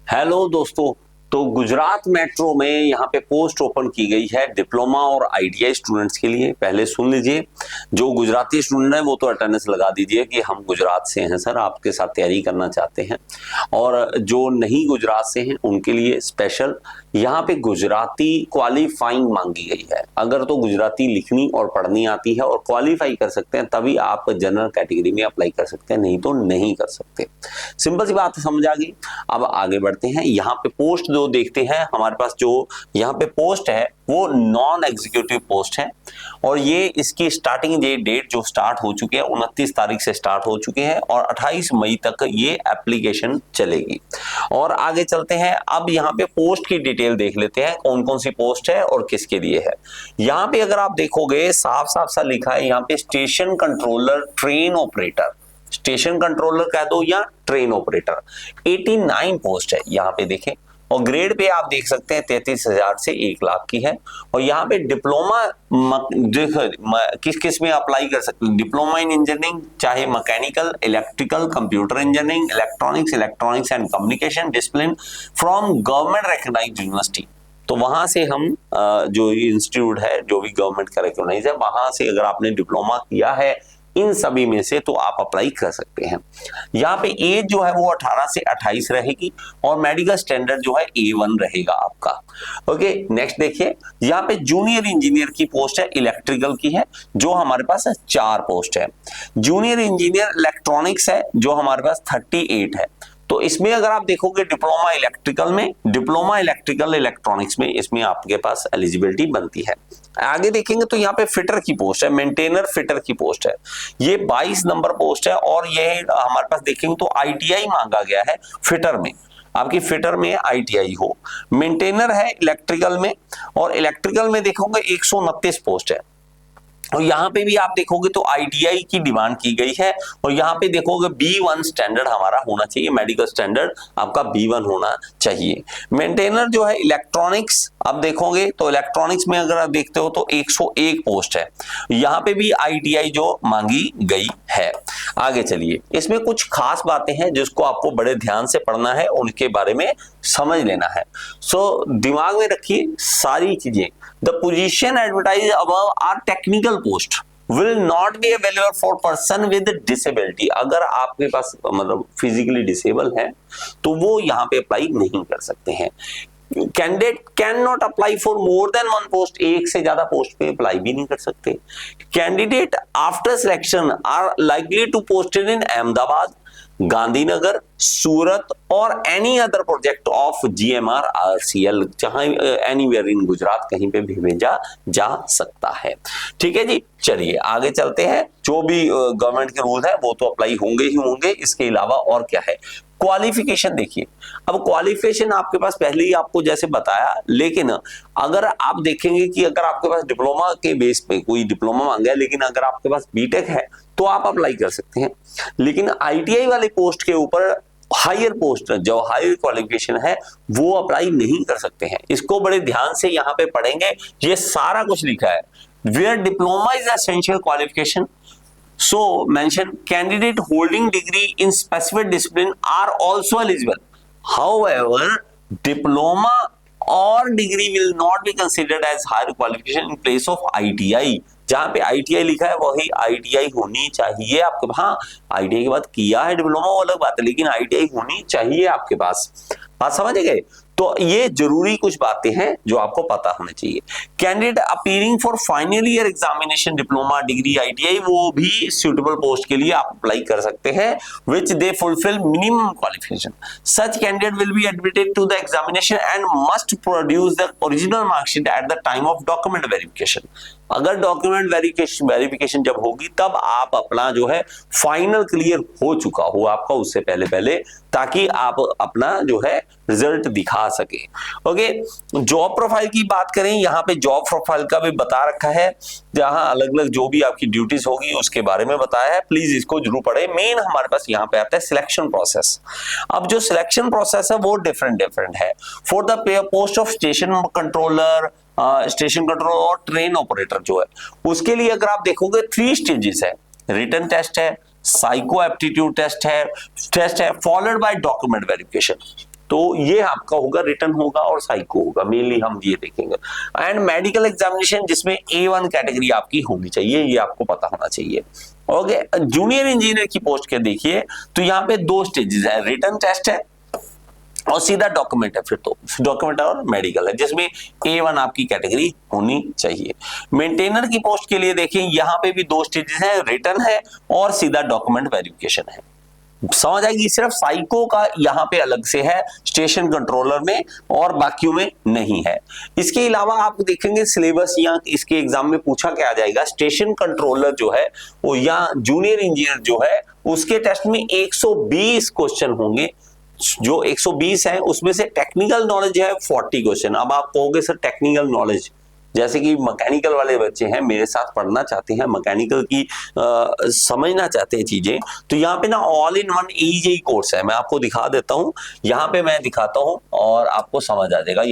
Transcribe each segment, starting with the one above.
Hello दोस्तों। तो Gujarat metro में यहाँ पे पोस्ट ओपन की गई है डिप्लोमा और आईटीआई स्टूडेंट्स के लिए। पहले सुन लीजिए, जो गुजराती स्टूडेंट है वो तो अटेंडेंस लगा दीजिए कि हम गुजरात से हैं सर, आपके साथ तैयारी करना चाहते हैं। और जो नहीं गुजरात से हैं उनके लिए स्पेशल यहाँ पे गुजराती क्वालिफाइंग मांगी गई है। अगर तो गुजराती लिखनी और पढ़नी आती है और क्वालिफाई कर सकते हैं तभी आप जनरल कैटेगरी में अप्लाई कर सकते हैं, नहीं तो नहीं कर सकते। सिंपल सी बात समझ आ गई। अब आगे बढ़ते हैं। यहाँ पे पोस्ट जो देखते हैं हमारे पास, जो यहाँ पे पोस्ट है वो नॉन एग्जीक्यूटिव पोस्ट है और ये इसकी स्टार्टिंग डेट जो स्टार्ट हो चुकी है 29 तारीख से स्टार्ट हो चुके हैं और 28 मई तक ये एप्लीकेशन चलेगी। और आगे चलते हैं। अब यहाँ पे पोस्ट की डिटेल देख लेते हैं, कौन कौन सी पोस्ट है और किसके लिए है। यहाँ पे अगर आप देखोगे साफ साफ सा लिखा है यहाँ पे station controller train operator, station controller कह दो या ट्रेन ऑपरेटर। 89 पोस्ट है यहाँ पे देखें। और ग्रेड पे आप देख सकते हैं 33,000 से 1 लाख की है। और यहाँ पे डिप्लोमा किस किस में अप्लाई कर सकते हैं। डिप्लोमा इन इंजीनियरिंग, चाहे mechanical, electrical, computer engineering, electronics and communication discipline from government recognised university. तो वहां से हम जो इंस्टीट्यूट है जो भी गवर्नमेंट का रिकॉग्नाइज है वहां से अगर आपने डिप्लोमा किया है इन सभी में से तो आप अप्लाई कर सकते हैं। यहाँ पे एज जो है वो 18 से 28 रहेगी और मेडिकल स्टैंडर्ड जो है A1 रहेगा आपका। ओके, नेक्स्ट देखिए। यहाँ पे जूनियर इंजीनियर की पोस्ट है, इलेक्ट्रिकल की है, जो हमारे पास 4 पोस्ट है। जूनियर इंजीनियर इलेक्ट्रॉनिक्स है जो हमारे पास 38 है। तो इसमें अगर आप देखोगे डिप्लोमा इलेक्ट्रिकल में, डिप्लोमा इलेक्ट्रिकल इलेक्ट्रॉनिक्स में इसमें आपके पास एलिजिबिलिटी बनती है। आगे देखेंगे तो यहाँ पे फिटर की पोस्ट है, मेंटेनर फिटर की पोस्ट है, ये 22 नंबर पोस्ट है। और ये हमारे पास देखेंगे तो आईटीआई मांगा गया है फिटर में, आपकी फिटर में आईटीआई हो। मेंटेनर है इलेक्ट्रिकल में और इलेक्ट्रिकल में देखोगे 129 पोस्ट है। और यहाँ पे भी आप देखोगे तो आईटीआई की डिमांड की गई है और यहाँ पे देखोगे B1 स्टैंडर्ड हमारा होना चाहिए, मेडिकल स्टैंडर्ड आपका B1 होना चाहिए। मेंटेनर जो है इलेक्ट्रॉनिक्स, अब देखोगे तो इलेक्ट्रॉनिक्स में अगर आप देखते हो तो 101 पोस्ट है, यहाँ पे भी आईटीआई जो मांगी गई है। आगे चलिए, इसमें कुछ खास बातें हैं जिसको आपको बड़े ध्यान से पढ़ना है, उनके बारे में समझ लेना है। सो दिमाग में रखिए सारी चीजें। The position advertised above are technical post will not be available for person with disability। अगर आपके पास मतलब फिजिकली डिसेबल है तो वो यहाँ पे अप्लाई नहीं कर सकते हैं। Candidate can not apply for more than 1 post, एक से ज्यादा पोस्ट पे अप्लाई भी नहीं कर सकते। Candidate after selection are likely to posted in Ahmedabad, Gandhinagar, Surat और any other project of GMR RCL, जहां एनीवेयर इन गुजरात कहीं पे भी भेजा जा सकता है। ठीक है जी, चलिए आगे चलते हैं। जो भी गवर्नमेंट के रूल है वो तो अप्लाई होंगे ही होंगे, इसके अलावा और क्या है। क्वालिफिकेशन देखिए। अब क्वालिफिकेशन आपके पास पहले ही आपको जैसे बताया, लेकिन अगर आप देखेंगे कि अगर आपके पास डिप्लोमा के बेस पे कोई डिप्लोमा मांगा है लेकिन अगर आपके पास बीटेक है तो आप अप्लाई कर सकते हैं। लेकिन आईटीआई वाली पोस्ट के ऊपर हायर पोस्ट जो हायर क्वालिफिकेशन है वो अप्लाई नहीं कर सकते हैं। इसको बड़े ध्यान से यहाँ पे पढ़ेंगे, ये सारा कुछ लिखा है। Where diploma is essential qualification, so mention candidate holding degree in specific discipline are also eligible. However, diploma or degree will not be considered as higher qualification in place of ITI। जहां पे ITI लिखा है वही ITI होनी चाहिए आपके। हाँ, ITI के बाद किया है डिप्लोमा वो अलग बात है, लेकिन ITI होनी चाहिए आपके पास। बात समझ गए। तो ये जरूरी कुछ बातें हैं जो आपको पता होना चाहिए। Candidate appearing for final year examination diploma degree ITI, वो भी सूटेबल पोस्ट के लिए आप अप्लाई कर सकते हैं which they fulfill minimum qualification. Such candidate will be admitted to the examination and must produce the original marksheet at the time of document verification. अगर document verification जब होगी तब आप अपना जो है फाइनल क्लियर हो चुका हो आपका उससे पहले, ताकि आप अपना जो है रिजल्ट दिखा सके। ओके, जॉब प्रोफाइल की बात करें, यहाँ पे जॉब प्रोफाइल का भी बता रखा है, जहां अलग अलग जो भी आपकी ड्यूटीज होगी उसके बारे में बताया है। प्लीज इसको जरूर पढ़े। मेन हमारे पास यहाँ पे आता है सिलेक्शन प्रोसेस। अब जो सिलेक्शन प्रोसेस है वो डिफरेंट है। For the post of station controller, station controller और ट्रेन ऑपरेटर जो है उसके लिए अगर आप देखोगे 3 स्टेजेस है। रिटन टेस्ट है, साइको एप्टीट्यूड टेस्ट है फॉलोड बाय डॉक्यूमेंट वेरिफिकेशन। तो ये आपका होगा, रिटन होगा और साइको होगा, मेनली हम ये देखेंगे। एंड मेडिकल एग्जामिनेशन जिसमें A1 कैटेगरी आपकी होनी चाहिए, ये आपको पता होना चाहिए। ओके, जूनियर इंजीनियर की पोस्ट के देखिए तो यहाँ पे 2 स्टेजेस है, रिटन टेस्ट है और सीधा डॉक्यूमेंट है, फिर तो डॉक्यूमेंट और मेडिकल है, जिसमें A1 आपकी कैटेगरी होनी चाहिए। मेंटेनर की पोस्ट के लिए देखिए यहाँ पे भी 2 स्टेजेस हैं, रिटन है और सीधा डॉक्यूमेंट वेरिफिकेशन है। समझ आएगी, सिर्फ साइको का यहाँ पे अलग से है स्टेशन कंट्रोलर में और बाकियों में नहीं है। इसके अलावा आप देखेंगे सिलेबस या इसके एग्जाम में पूछा क्या आ जाएगा, स्टेशन कंट्रोलर जो है वो या जूनियर इंजीनियर जो है उसके टेस्ट में 120 क्वेश्चन होंगे। जो 120 है उसमें से टेक्निकल नॉलेज है 40 क्वेश्चन। अब आप कहोगे सर टेक्निकल नॉलेज, जैसे कि मैकेनिकल वाले बच्चे हैं मेरे साथ पढ़ना चाहते हैं, मैकेनिकल की समझना चाहते हैं चीजें, तो यहाँ पे ना all in one EJE course है, मैं आपको दिखा देता हूँ। यहाँ पे मैं दिखाता हूँ और आपको समझ आ जाएगा।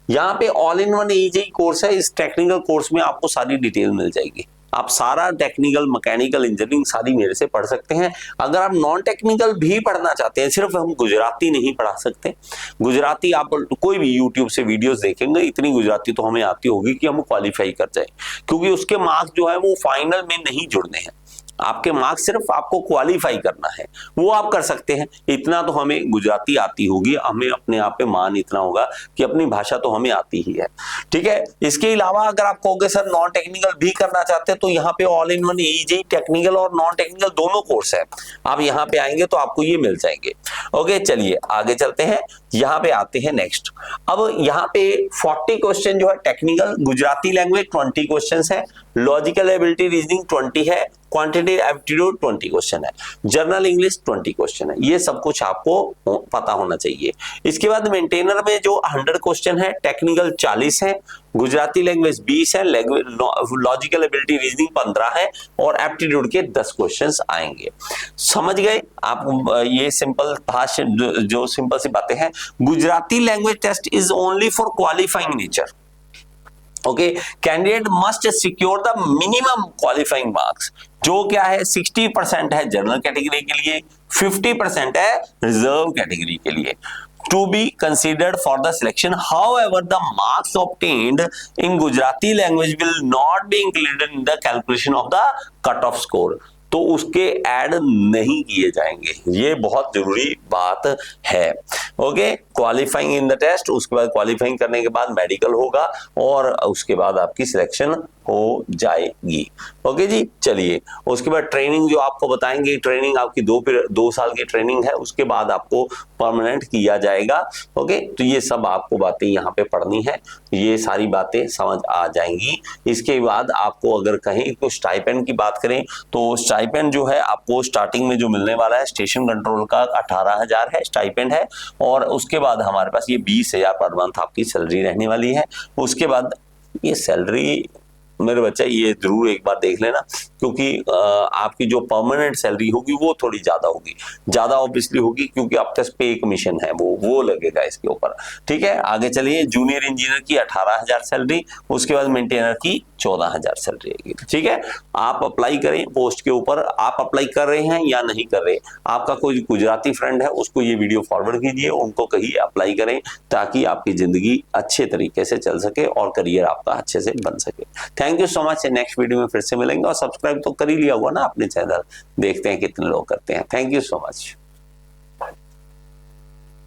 यहाँ पे all in one EJE course है। इस टेक्निकल कोर्स में आपको सारी डिटेल मिल जाएगी। आप सारा टेक्निकल, मैकेनिकल, इंजीनियरिंग सारी मेरे से पढ़ सकते हैं। अगर आप नॉन टेक्निकल भी पढ़ना चाहते हैं, सिर्फ हम गुजराती नहीं पढ़ा सकते। गुजराती आप कोई भी यूट्यूब से वीडियोस देखेंगे, इतनी गुजराती तो हमें आती होगी कि हम क्वालिफाई कर जाए, क्योंकि उसके मार्क्स जो है वो फाइनल में नहीं जुड़ने हैं। आपके मार्क्स सिर्फ आपको क्वालिफाई करना है, वो आप कर सकते हैं। इतना तो हमें गुजराती आती होगी, हमें अपने आप पे मान इतना होगा कि अपनी भाषा तो हमें आती ही है, ठीक है। इसके अलावा अगर आप कहोगे सर नॉन टेक्निकल भी करना चाहते हैं तो यहाँ पे all in one EJE technical और नॉन टेक्निकल दोनों कोर्स है। आप यहाँ पे आएंगे तो आपको ये मिल जाएंगे। ओके, चलिए आगे चलते हैं। यहाँ पे आते हैं नेक्स्ट। अब यहाँ पे 40 क्वेश्चन जो है टेक्निकल, गुजराती लैंग्वेज 20 क्वेश्चन है, लॉजिकल एबिलिटी रीजनिंग 20 है, क्वांटिटेटिव एप्टीट्यूड 20 क्वेश्चन है, जनरल इंग्लिश 20 क्वेश्चन है। ये सब कुछ आपको पता होना चाहिए। इसके बाद मेंटेनर में जो 100 क्वेश्चन है, टेक्निकल 40 है, गुजराती लैंग्वेज 20 है, लॉजिकल एबिलिटी रीजनिंग 15 है और एप्टीट्यूड के 10 क्वेश्चंस आएंगे। समझ गए आप? ये सिंपल भाषा, जो सिंपल सी बातें हैं। Gujarati language test is only for qualifying nature. Okay, candidate must secure the minimum qualifying marks, जो क्या है 60% है जनरल कैटेगरी के लिए, 50% है रिजर्व कैटेगरी के लिए, to be considered for the selection. However, the marks obtained in Gujarati language will not be included in the calculation of the cut-off score. तो उसके ऐड नहीं किए जाएंगे, ये बहुत जरूरी बात है। Okay, qualifying in the test, उसके बाद क्वालिफाइंग करने के बाद मेडिकल होगा और उसके बाद आपकी सिलेक्शन हो जाएगी। ओके जी, चलिए उसके बाद ट्रेनिंग जो आपको बताएंगे, ट्रेनिंग आपकी 2 साल की ट्रेनिंग है, उसके बाद आपको परमानेंट किया जाएगा। ओके, तो ये सब आपको बातें यहाँ पे पढ़नी है, ये सारी बातें समझ आ जाएंगी। इसके बाद आपको अगर कहीं तो स्टाइपेंड की बात करें तो स्टाइपेंड जो है आपको स्टार्टिंग में जो मिलने वाला है स्टेशन कंट्रोल का 18,000 है स्टाइपेंड है, और उसके बाद हमारे पास ये 20,000 पर मंथ आपकी सैलरी रहने वाली है। उसके बाद ये सैलरी मेरे बच्चा ये जरूर एक बार देख लेना, क्योंकि आपकी जो परमानेंट सैलरी होगी वो थोड़ी ज्यादा होगी, ज्यादा ऑब्वियसली होगी क्योंकि अब तक पे कमीशन है वो लगेगा इसके ऊपर। ठीक है, आगे चलिए। जूनियर इंजीनियर की 18,000 सैलरी, उसके बाद मेंटेनर की 14,000 सैलरी आएगी। ठीक है, आप अप्लाई करें पोस्ट के ऊपर। आप अप्लाई कर रहे हैं या नहीं कर रहे, आपका कोई गुजराती फ्रेंड है उसको ये वीडियो फॉरवर्ड कीजिए, उनको कहिए अप्लाई करें, ताकि आपकी जिंदगी अच्छे तरीके से चल सके और करियर आपका अच्छे से बन सके। Thank you so much. Next video में फिर से मिलेंगे, और सब्सक्राइब तो कर ही लिया होगा ना अपने चैनल, देखते हैं कितने लोग करते हैं। Thank you so much.